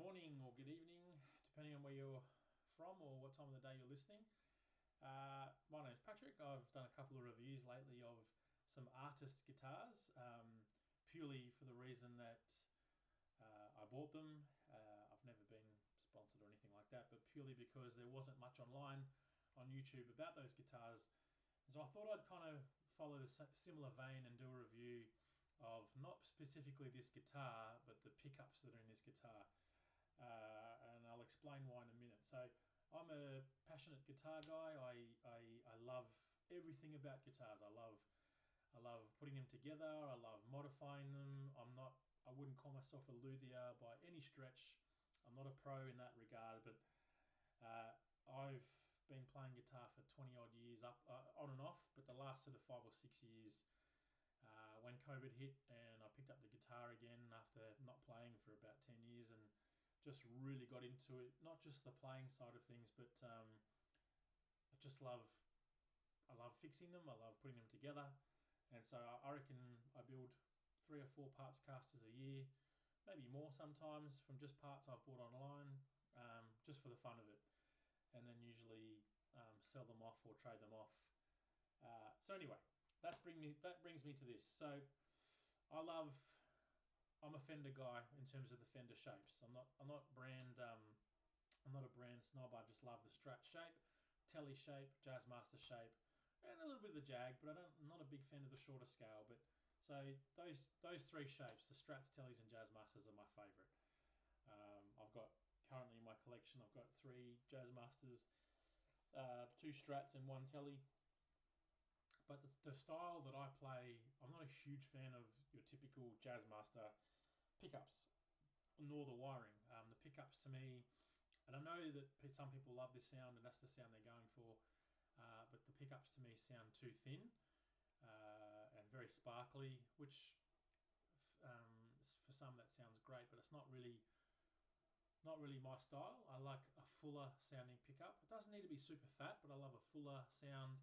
morning or good evening, depending on where you're from or what time of the day you're listening. My name's Patrick. I've done a couple of reviews lately of some artist guitars, purely for the reason that I bought them. I've never been sponsored or anything like that, but purely because there wasn't much online on YouTube about those guitars. And so I thought I'd kind of follow the similar vein and do a review of not specifically this guitar, but the pickups that are in this guitar. And I'll explain why in a minute. So I'm a passionate guitar guy. I love everything about guitars. I love putting them together. I love modifying them. I wouldn't call myself a luthier by any stretch. I'm not a pro in that regard, but I've been playing guitar for 20 odd years, on and off, but the last sort of 5 or 6 years, when COVID hit and I picked up the guitar again after not playing for about 10 years and just really got into it, not just the playing side of things, but I love fixing them, I love putting them together, and so I reckon I build 3 or 4 parts casters a year, maybe more sometimes, from just parts I've bought online, just for the fun of it, and then usually sell them off or trade them off. So anyway, that brings me to this. So I'm a Fender guy in terms of the Fender shapes. I'm not a brand snob. I just love the Strat shape, Telly shape, Jazzmaster shape, and a little bit of the Jag. But I'm not a big fan of the shorter scale. But so those 3 shapes, the Strats, Tellys, and Jazzmasters are my favourite. I've got currently in my collection, I've got 3 Jazzmasters, 2 Strats, and 1 Telly. But the style that I play, I'm not a huge fan of your typical Jazzmaster pickups, nor the wiring. The pickups to me, and I know that some people love this sound and that's the sound they're going for, but the pickups to me sound too thin and very sparkly, which for some that sounds great, but it's not really my style. I like a fuller sounding pickup. It doesn't need to be super fat, but I love a fuller sound.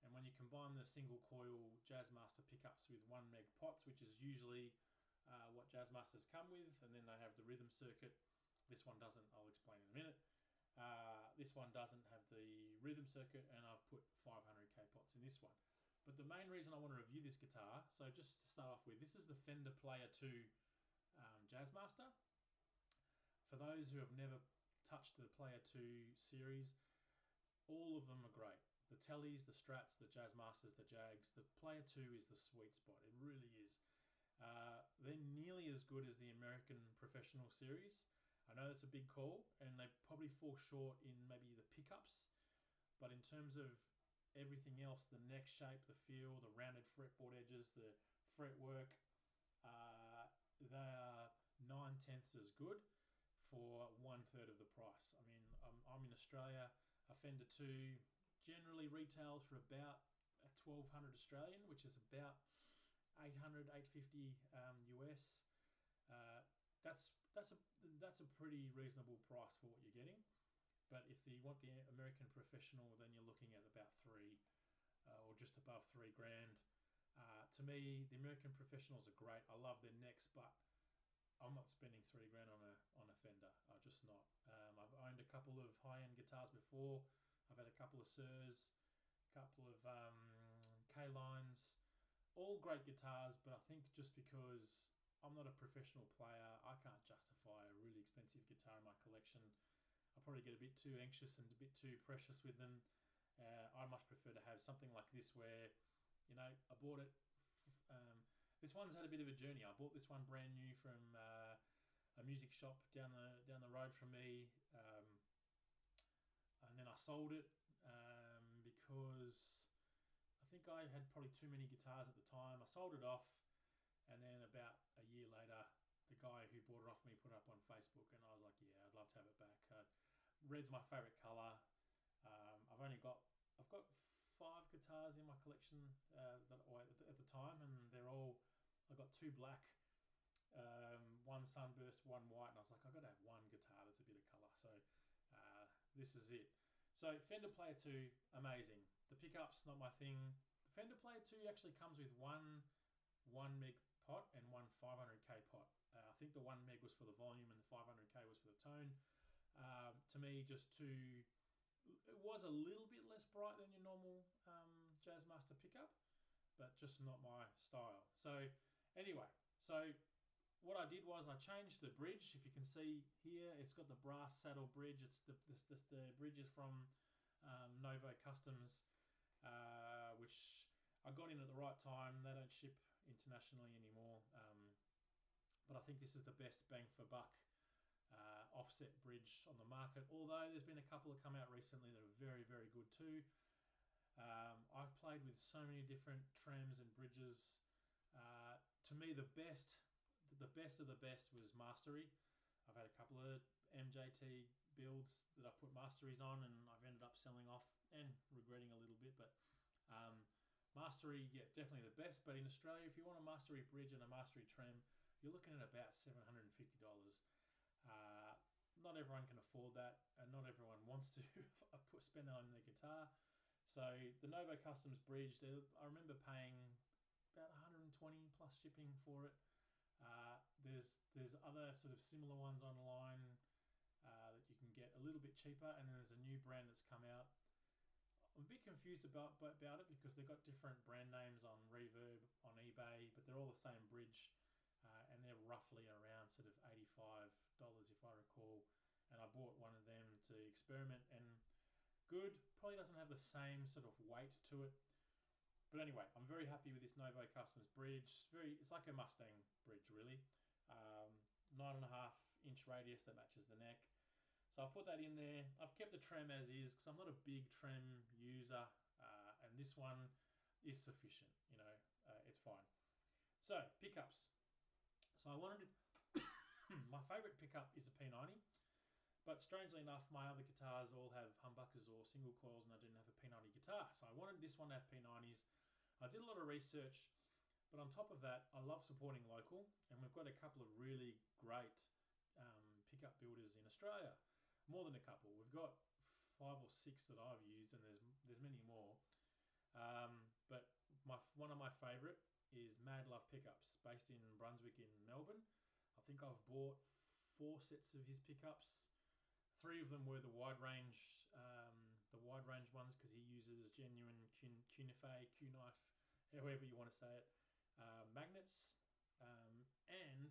And when you combine the single coil Jazzmaster pickups with 1 meg pots, which is usually what Jazzmasters come with, and then they have the rhythm circuit. This one doesn't, I'll explain in a minute. This one doesn't have the rhythm circuit, and I've put 500k pots in this one. But the main reason I want to review this guitar, so just to start off with, this is the Fender Player 2 Jazzmaster. For those who have never touched the Player 2 series, all of them are great. The Tellys, the Strats, the Jazzmasters, the Jags. The Player 2 is the sweet spot. It really is. They're nearly as good as the American Professional series. I know that's a big call, and they probably fall short in maybe the pickups. But in terms of everything else, the neck shape, the feel, the rounded fretboard edges, the fretwork, they are 9/10 as good for 1/3 of the price. I mean, I'm in Australia. A Fender 2 generally retails for about 1,200 Australian, which is about 800, 850 US. That's a pretty reasonable price for what you're getting. But if you want the American Professional, then you're looking at about 3 or just above 3 grand. To me, the American Professionals are great. I love their necks, but I'm not spending 3 grand on a Fender. I'm just not. I've owned a couple of high-end guitars before. I've had a couple of Sirs, a couple of K-Lines, all great guitars, but I think just because I'm not a professional player, I can't justify a really expensive guitar in my collection. I probably get a bit too anxious and a bit too precious with them. I much prefer to have something like this where, I bought it. This one's had a bit of a journey. I bought this one brand new from a music shop down the road from me. And then I sold it because I think I had probably too many guitars at the time. I sold it off, and then about a year later, the guy who bought it off me put it up on Facebook, and I was like, yeah, I'd love to have it back. Red's my favourite colour. I've got 5 guitars in my collection at the time, and I got 2 black, 1 sunburst, 1 white, and I was like, I've got to have 1 guitar that's a bit of colour. So this is it. So Fender Player 2, amazing. The pickups, not my thing. The Fender Player 2 actually comes with one 1 meg pot and 1 500k pot. I think the 1 1 meg was for the volume and the 500k was for the tone. To me, it was a little bit less bright than your normal Jazzmaster pickup, but just not my style. So anyway, what I did was I changed the bridge. If you can see here, it's got the brass saddle bridge. It's the bridge is from Novo Customs, which I got in at the right time. They don't ship internationally anymore, but I think this is the best bang for buck offset bridge on the market. Although there's been a couple that come out recently that are very, very good too. I've played with so many different trams and bridges. To me, the best of the best was Mastery. I've had a couple of MJT builds that I put Masteries on, and I've ended up selling off and regretting a little bit. But Mastery, yeah, definitely the best. But in Australia, if you want a Mastery bridge and a Mastery tram, you're looking at about $750. Not everyone can afford that, and not everyone wants to spend that on their guitar. So the Novo Customs bridge, I remember paying about 120 plus shipping for it. There's other sort of similar ones online that you can get a little bit cheaper, and then there's a new brand that's come out. I'm a bit confused about it because they've got different brand names on Reverb, on eBay, but they're all the same bridge, and they're roughly around sort of $85 if I recall. And I bought one of them to experiment, and good. Probably doesn't have the same sort of weight to it. But anyway, I'm very happy with this Novo Customs bridge. It's like a Mustang bridge, really. 9.5 inch radius that matches the neck. So I put that in there. I've kept the trem as is because I'm not a big trem user, and this one is sufficient. It's fine. So pickups. So I wanted to. My favourite pickup is a P90, but strangely enough, my other guitars all have humbuckers or single coils, and I didn't have a P90 guitar. So I wanted this one to have P90s. I did a lot of research, but on top of that, I love supporting local, and we've got a couple of really great pickup builders in Australia. More than a couple. We've got 5 or 6 that I've used, and there's many more. But one of my favourite is Madlove Pickups, based in Brunswick in Melbourne. I think I've bought 4 sets of his pickups. 3 of them were the wide range ones, because he uses genuine Q-knife, however you want to say it, magnets, and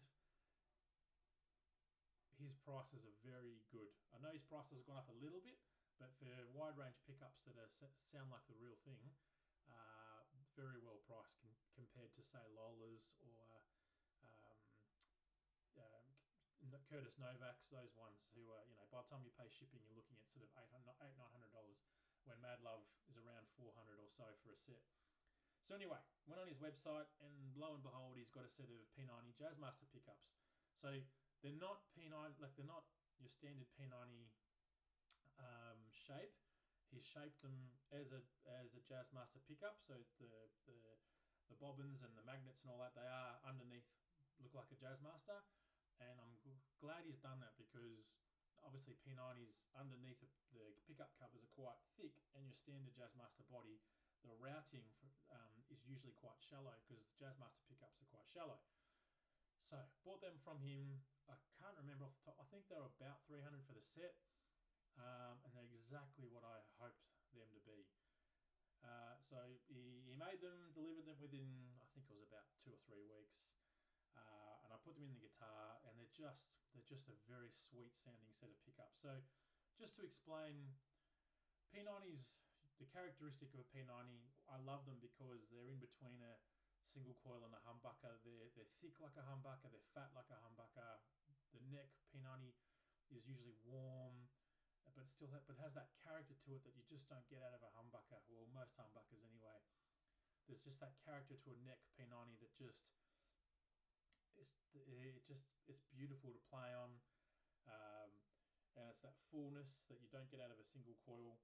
his prices are very good. I know his prices have gone up a little bit, but for wide range pickups that sound like the real thing, very well priced compared to say Lola's or Curtis Novak's, those ones who are, by the time you pay shipping, you're looking at sort of $900, when Madlove is around $400 or so for a set. So anyway, went on his website, and lo and behold, he's got a set of P90 Jazzmaster pickups. So they're not P90, like they're not your standard P90 shape. He's shaped them as a Jazzmaster pickup. So the bobbins and the magnets and all that, they are underneath, look like a Jazzmaster. And I'm glad he's done that, because obviously P90s underneath the pickup covers are quite thick, and your standard Jazzmaster body, the routing is usually quite shallow, because the Jazzmaster pickups are quite shallow. So bought them from him. I can't remember off the top. I think they were about $300 for the set, and they're exactly what I hoped them to be. So he made them, delivered them within, I think it was about 2 or 3 weeks. And I put them in the guitar, and they're just a very sweet sounding set of pickups. So just to explain, P90s, the characteristic of a P90, I love them because they're in between a single coil and a humbucker. They're thick like a humbucker, they're fat like a humbucker. The neck P90 is usually warm, but has that character to it that you just don't get out of a humbucker. Well, most humbuckers anyway. There's just that character to a neck P90 that just it's beautiful to play on, and it's that fullness that you don't get out of a single coil.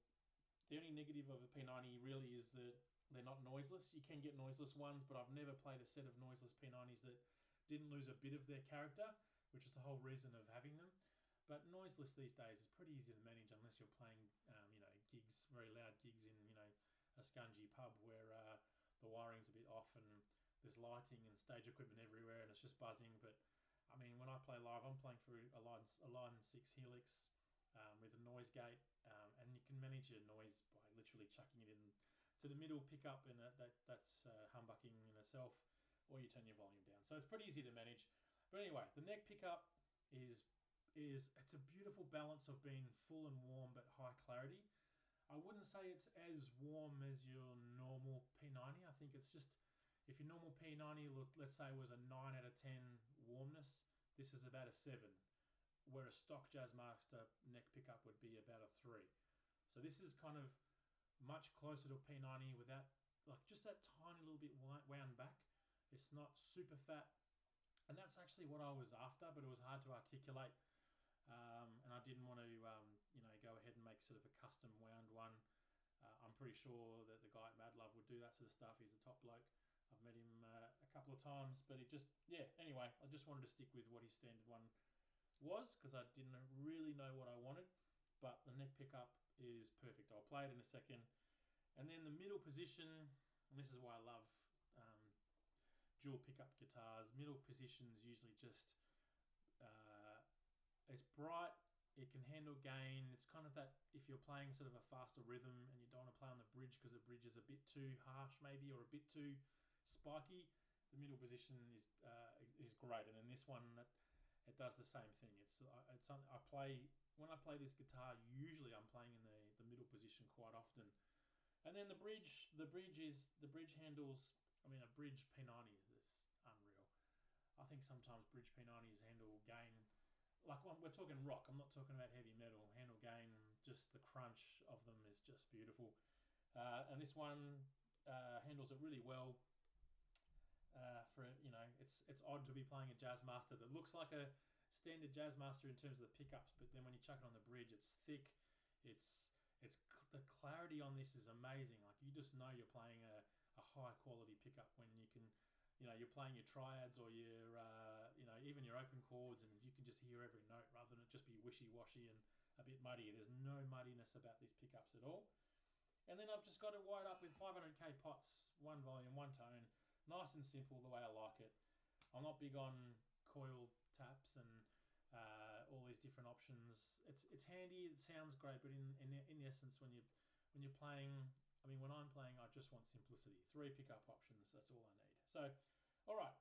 The only negative of a P90 really is that they're not noiseless. You can get noiseless ones, but I've never played a set of noiseless P90s that didn't lose a bit of their character, which is the whole reason of having them. But noiseless these days is pretty easy to manage unless you're playing, gigs, very loud gigs in, a scungy pub where the wiring's a bit off and there's lighting and stage equipment everywhere and it's just buzzing. But I mean, when I play live, I'm playing through a line 6 Helix with a noise gate, and you can manage your noise by literally chucking it in to the middle pickup, and that's humbucking in itself, or you turn your volume down. So it's pretty easy to manage. But anyway, the neck pickup is it's a beautiful balance of being full and warm but high clarity. I wouldn't say it's as warm as your normal P90. I think it's just, if your normal P90, let's say, was a 9 out of 10 warmness, this is about a 7, where a stock Jazzmaster neck pickup would be about a 3. So this is kind of much closer to a P90 without, like, just that tiny little bit wound back. It's not super fat, and that's actually what I was after, but it was hard to articulate. And I didn't want to, go ahead and make sort of a custom wound one. I'm pretty sure that the guy at Madlove would do that sort of stuff. He's a top bloke. I've met him a couple of times, but anyway, I just wanted to stick with what his standard one was, because I didn't really know what I wanted. But the neck pickup is perfect. I'll play it in a second. And then the middle position, and this is why I love dual pickup guitars. Middle position's usually just it's bright, it can handle gain. It's kind of that, if you're playing sort of a faster rhythm and you don't want to play on the bridge because the bridge is a bit too harsh maybe, or a bit too spiky, the middle position is great. And in this one, it does the same thing. When I play this guitar, usually I'm playing in the middle position quite often. And then the bridge handles, I mean, a bridge P90 is unreal. I think sometimes bridge P90s handle gain, like when we're talking rock, I'm not talking about heavy metal, handle gain, just the crunch of them is just beautiful. And this one handles it really well. It's odd to be playing a Jazzmaster that looks like a standard Jazzmaster in terms of the pickups, but then when you chuck it on the bridge, it's thick. The clarity on this is amazing. Like, you just know you're playing a high quality pickup when you can, you're playing your triads or your, even your open chords, and you can just hear every note rather than it just be wishy-washy and a bit muddy. There's no muddiness about these pickups at all. And then I've just got it wired up with 500k pots, one volume, one tone, nice and simple, the way I like it. I'm not big on coil taps and all these different options. It's handy, it sounds great, but in essence, when you're playing, I mean, when I'm playing, I just want simplicity. 3 pickup options, that's all I need. So, all right,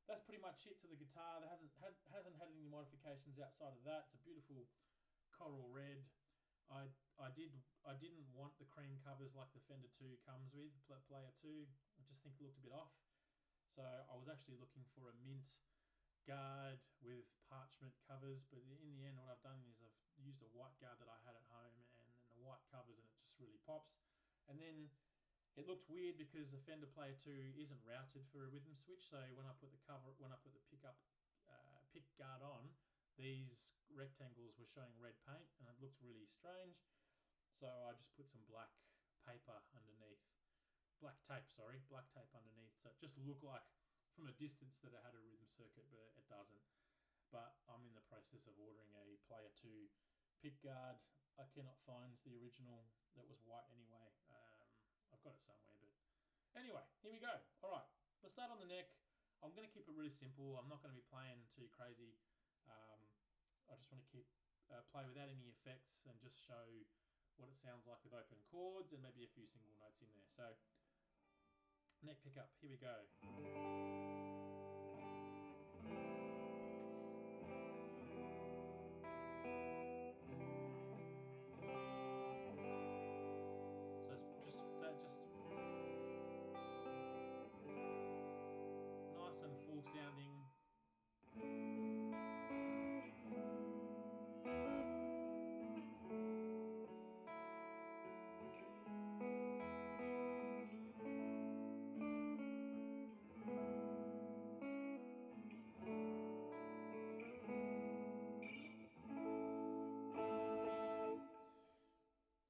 that's pretty much it to the guitar. There hasn't had any modifications outside of that. It's a beautiful coral red. I didn't want the cream covers like the Fender 2 comes with, Player 2. I just think it looked a bit off. So I was actually looking for a mint guard with parchment covers, but in the end, what I've done is I've used a white guard that I had at home and then the white covers, and it just really pops. And then it looked weird because the Fender Player 2 isn't routed for a rhythm switch, so when I put the pick guard on, these rectangles were showing red paint, and it looked really strange. So I just put some black tape underneath, so it just looked like from a distance that it had a rhythm circuit, but it doesn't. But I'm in the process of ordering a Player 2 pick guard. I cannot find the original that was white anyway. I've got it somewhere, but anyway, here we go. All right, let's start on the neck. I'm going to keep it really simple. I'm not going to be playing too crazy. I just want to play without any effects and just show what it sounds like with open chords and maybe a few single notes in there. So, neck pickup, here we go. Just nice and full sounding.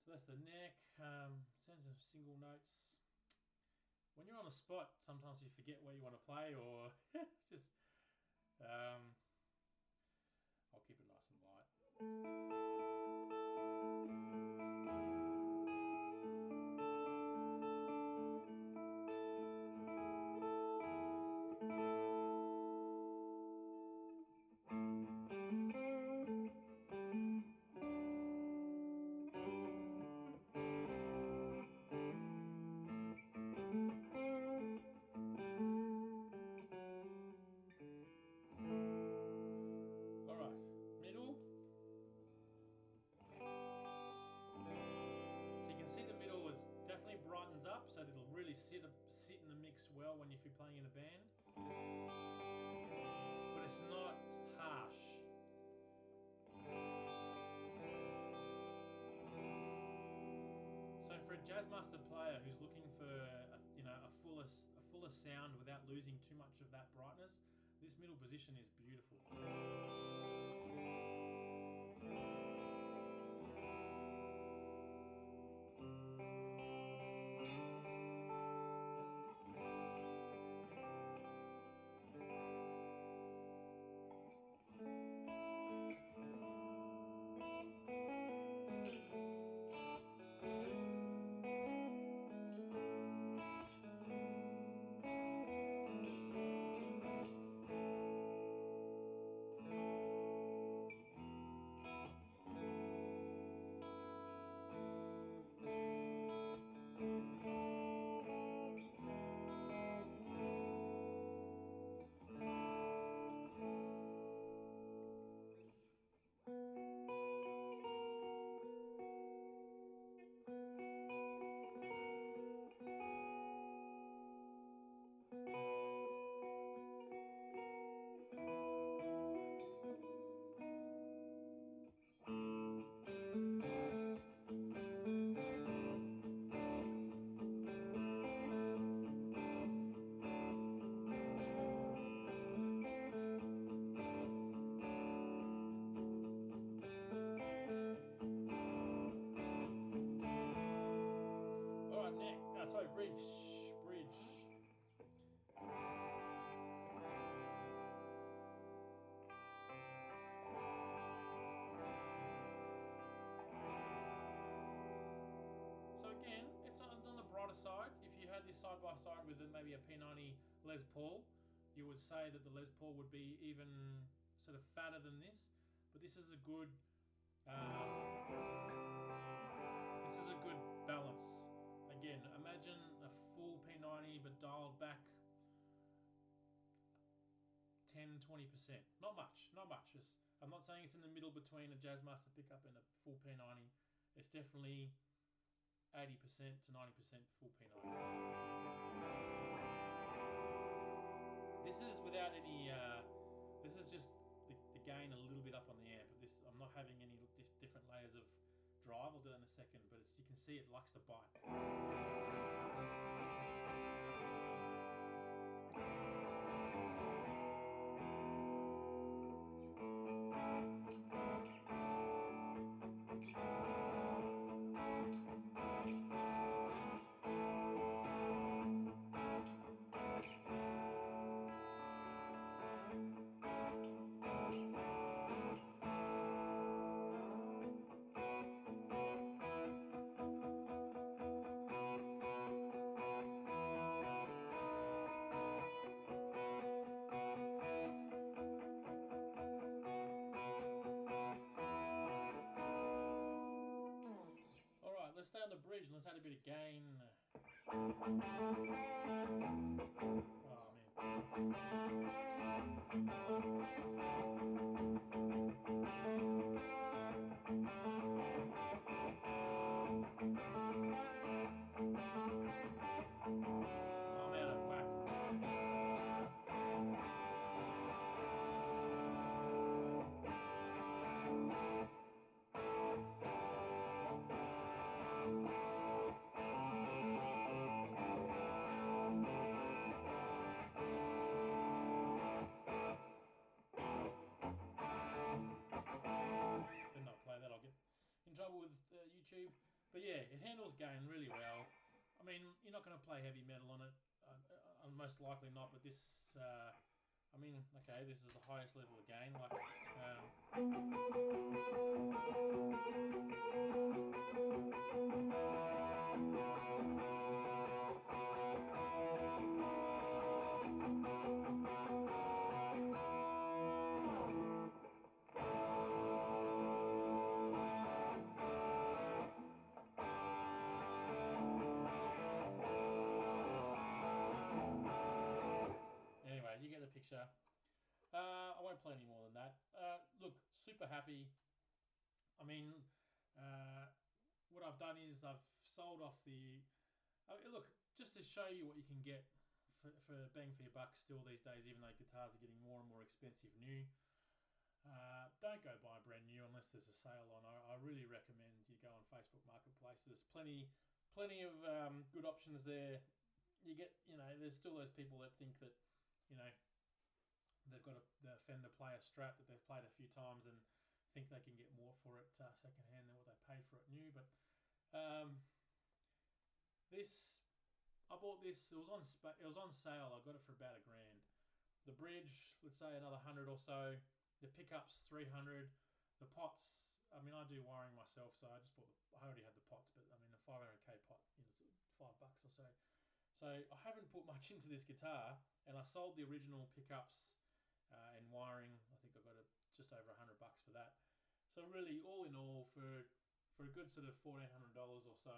So that's the neck. In terms of single notes, when you're on the spot, sometimes you forget what you want to play, or just I'll keep it nice and light. well when if you're playing in a band, but it's not harsh. So for a Jazzmaster player who's looking for a fuller sound without losing too much of that brightness, this middle position is beautiful. Bridge. So again, it's on the brighter side. If you had this side by side with maybe a P90 Les Paul, you would say that the Les Paul would be even sort of fatter than this. But this is a good balance. Again, imagine a full P90 but dialed back 10-20%. Not much. I'm not saying it's in the middle between a Jazzmaster pickup and a full P90. It's definitely 80% to 90% full P90. This is without any, this is just the gain a little bit up on the amp. This, I'm not having any different layers of drive. I'll do that in a second, but you can see it likes to bite. Let's stay on the bridge and let's add a bit of gain. Oh man. I'm out of whack. I'll get in trouble with YouTube, but yeah, it handles gain really well. I mean, you're not going to play heavy metal on it, most likely not, but this, I mean, okay, this is the highest level of gain, like, anyway, you get the picture. I won't play any more than that. Look, super happy. I mean, what I've done is I've sold off the... look, just to show you what you can get for bang for your buck still these days, even though guitars are getting more and more expensive new. Don't go buy brand new unless there's a sale on. I really recommend you go on Facebook Marketplace. There's plenty of good options there. You get, there's still those people that think that, they've got the Fender player Strat that they've played a few times and think they can get more for it second hand than what they paid for it new. But I bought this. It was on sale. I got it for about $1,000. The bridge, let's say another 100 or so. The pickups 300. The pots. I mean, I do wiring myself, so I just bought. I already had the pots, but I mean, a 500k pot, $5 or so. So I haven't put much into this guitar, and I sold the original pickups and wiring. I think I got just over $100 for that. So really, all in all, for a good sort of $1,400 or so,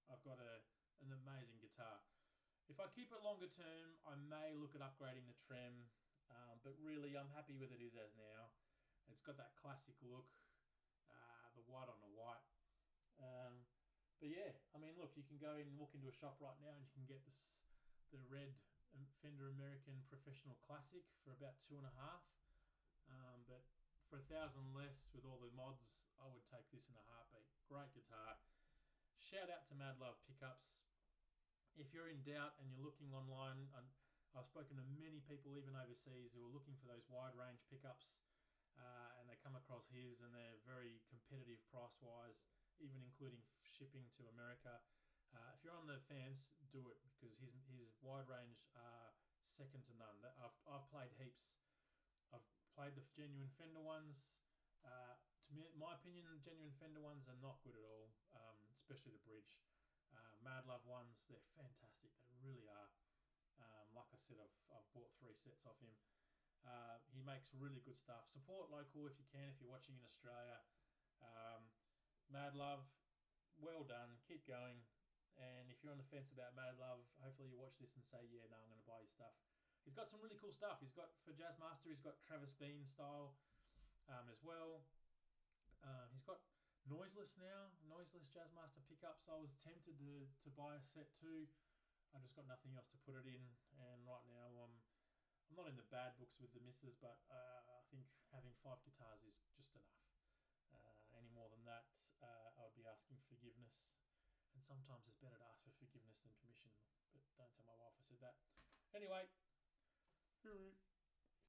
I've got an amazing guitar. If I keep it longer term, I may look at upgrading the trem, but really I'm happy with it as now. It's got that classic look, the white on the white. But yeah, I mean, look, you can go in and walk into a shop right now and you can get the red Fender American Professional Classic for about $2,500. But for $1,000 less with all the mods, I would take this in a heartbeat. Great guitar. Shout out to Madlove Pickups. If you're in doubt and you're looking online, I've spoken to many people, even overseas, who are looking for those wide range pickups, and they come across his, and they're very competitive price wise, even including shipping to America. If you're on the fence, do it, because his wide range are second to none. I've played heaps. I've played the genuine Fender ones. To me, my opinion, genuine Fender ones are not good at all, especially the bridge. Madlove ones, they're fantastic. They really are. Like I said, I've bought 3 sets off him. He makes really good stuff. Support local if you can, if you're watching in Australia. Madlove, well done. Keep going. And if you're on the fence about Madlove, hopefully you watch this and say, yeah, no, I'm going to buy his stuff. He's got some really cool stuff. He's got, for Jazzmaster, he's got Travis Bean style as well. He's got noiseless now, noiseless Jazzmaster pickups. I was tempted to buy a set too. I just got nothing else to put it in, and right now I'm not in the bad books with the missus, but I think having 5 guitars is just enough. Any more than that, I would be asking forgiveness, and sometimes it's better to ask for forgiveness than permission, but don't tell my wife I said that. Anyway, hooroo.